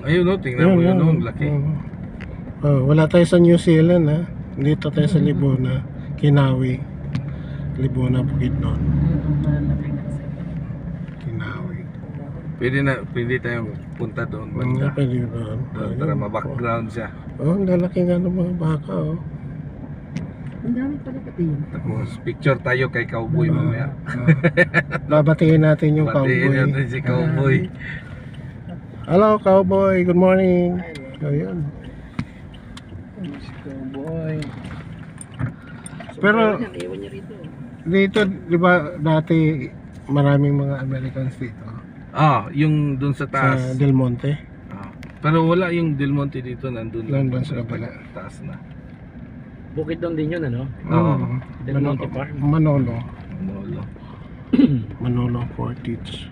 Ayun no, tingnan mo yun no, ang laki. Wala tayo sa New Zealand ha. Dito tayo sa Libona, Kinawi. Libona, Bukidnon. Kinawi. Pwede tayong punta doon banda. Pwede doon. Doon para ma-background siya. Ang lalaki nga ng mga baka Ang dami pala katingin. Tapos picture tayo kay Cowboy mamaya. Babatiin natin yung Batiin cowboy. natin si Cowboy. Hello cowboy, good morning. Ayun. Si Cowboy. Pero Iwan niya rito. dito, di ba dati maraming mga Americans dito Yung doon sa sa taas. Del Monte. Pero wala yung Del Monte dito, nandun Nandun sa kabila. taas na. Bukid doon din yun, ano? Oo. Del Monte Park. Manolo. Manolo. Manolo Fortich.